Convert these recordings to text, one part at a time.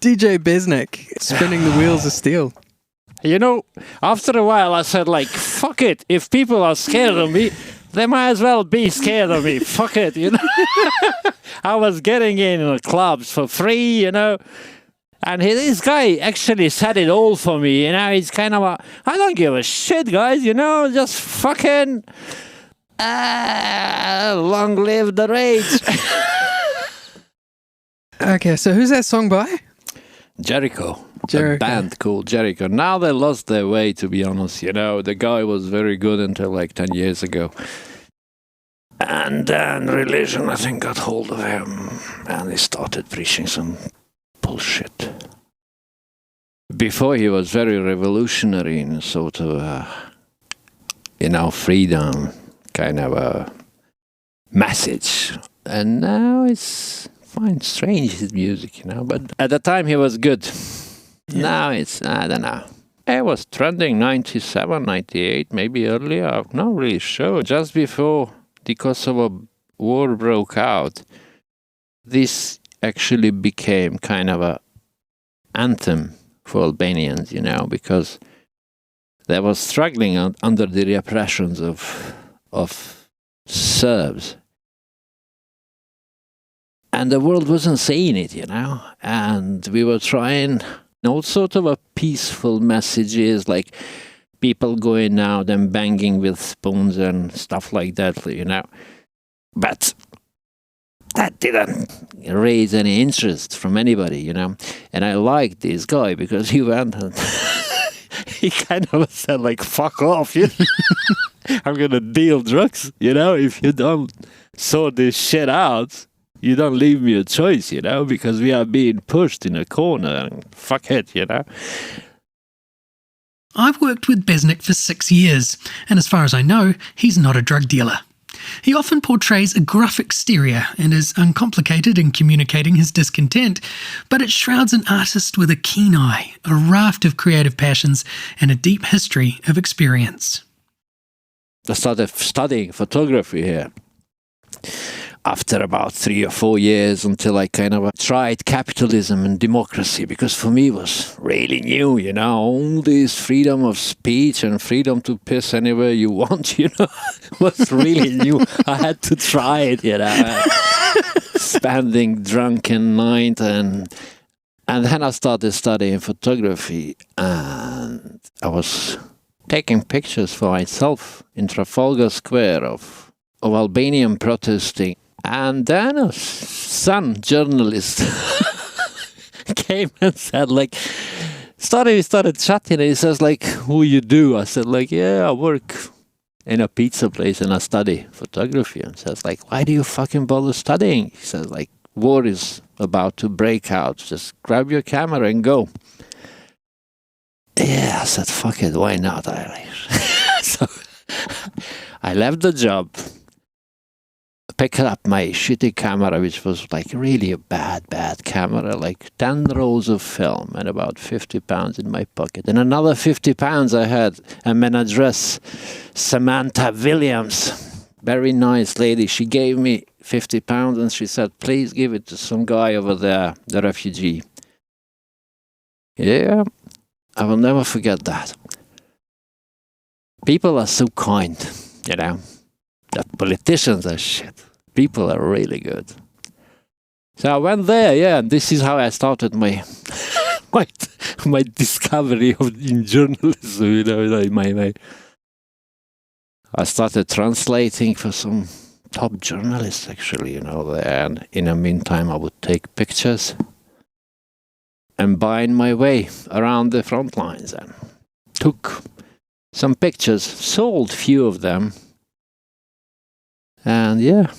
DJ Besnik, spinning the wheels of steel. You know, after a while I said, like, fuck it. If people are scared of me, they might as well be scared of me. Fuck it, you know. I was getting in the clubs for free, you know. And this guy actually said it all for me, you know. He's kind of I don't give a shit, guys, you know. Just fucking long live the rage. Okay, so who's that song by? Jericho. A band called Jericho. Now they lost their way, to be honest. You know, the guy was very good until like 10 years ago. And then religion, I think, got hold of him. And he started preaching some bullshit. Before, he was very revolutionary in sort of, you know, freedom kind of a message. And now it's fine, strange, his music, you know. But at the time, he was good. Yeah. Now it's, I don't know. It was trending 97, 98, maybe earlier. I'm not really sure. Just before the Kosovo war broke out, this actually became kind of a anthem for Albanians, you know, because they were struggling under the repressions of Serbs. And the world wasn't seeing it, you know. And we were trying all sort of a peaceful messages, like people going out and banging with spoons and stuff like that, you know. But that didn't raise any interest from anybody, you know. And I liked this guy because he went and he kind of said, like, fuck off, you know? I'm gonna deal drugs, you know. If you don't sort this shit out, you don't leave me a choice, you know, because we are being pushed in a corner and fuck it, you know. I've worked with Besnik for 6 years, and as far as I know, he's not a drug dealer. He often portrays a gruff exterior and is uncomplicated in communicating his discontent, but it shrouds an artist with a keen eye, a raft of creative passions, and a deep history of experience. I started studying photography here after about 3 or 4 years, until I kind of tried capitalism and democracy, because for me it was really new, you know, all this freedom of speech and freedom to piss anywhere you want, you know, was really new. I had to try it, you know, spending drunken night, and then I started studying photography, and I was taking pictures for myself in Trafalgar Square of Albanian protesting. And then some journalist came and said, like, we started chatting, and he says, like, who you do? I said, like, yeah, I work in a pizza place and I study photography. And says, like, why do you fucking bother studying? He says, like, war is about to break out. Just grab your camera and go. Yeah, I said, fuck it, why not? So I left the job, picked up my shitty camera, which was like really a bad camera, like 10 rolls of film and about 50 pounds in my pocket. And another 50 pounds I had a manageress, Samantha Williams, very nice lady. She gave me 50 pounds and she said, please give it to some guy over there, the refugee. Yeah, I will never forget that. People are so kind, you know. The politicians are shit. People are really good. So I went there, yeah, and this is how I started my my discovery in journalism, you know, like I started translating for some top journalists, actually, you know, there, and in the meantime I would take pictures and bind my way around the front lines, and took some pictures, sold few of them. And yeah,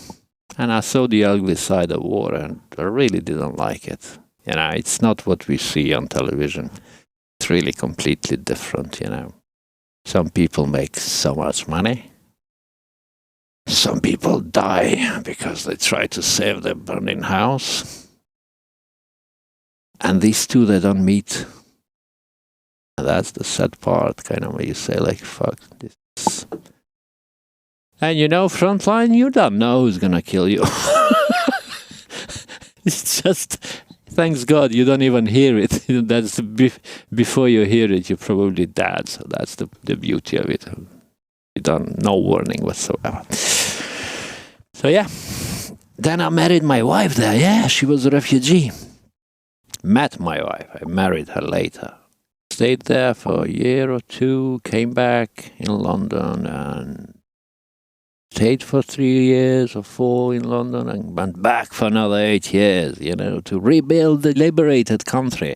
and I saw the ugly side of war, and I really didn't like it. You know, it's not what we see on television. It's really completely different, you know. Some people make so much money. Some people die because they try to save their burning house. And these two, they don't meet. And that's the sad part, kind of, where you say, like, fuck this. And you know, frontline, you don't know who's gonna kill you. It's thanks God you don't even hear it. That's before you hear it, you're probably dead. So that's the beauty of it. You don't, no warning whatsoever. So yeah, then I married my wife there. Yeah, she was a refugee. Met my wife. I married her later. Stayed there for a year or two, came back in London and stayed for 3 years or 4 in London and went back for another 8 years, to rebuild the liberated country.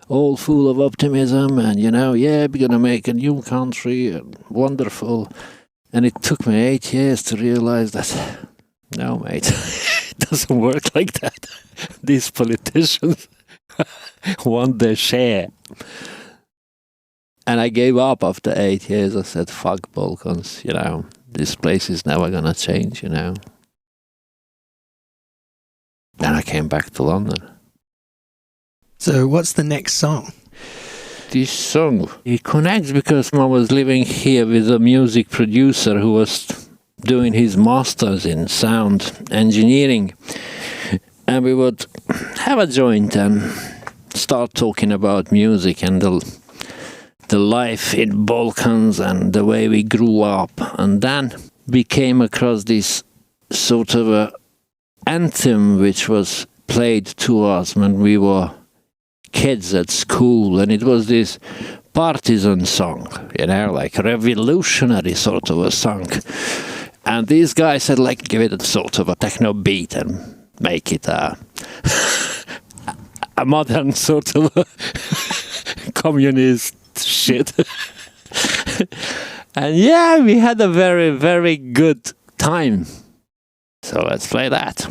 All full of optimism and, we're going to make a new country, and wonderful. And it took me 8 years to realize that, no, mate, it doesn't work like that. These politicians want their share. And I gave up after 8 years. I said, fuck Balkans, this place is never going to change, Then I came back to London. So what's the next song? This song, it connects because I was living here with a music producer who was doing his master's in sound engineering. And we would have a joint and start talking about music and the life in Balkans and the way we grew up. And then we came across this sort of a anthem which was played to us when we were kids at school, and it was this partisan song, like a revolutionary sort of a song. And these guys said, give it a sort of a techno beat and make it a modern sort of a communist shit. And yeah, we had a very, very good time. So let's play that.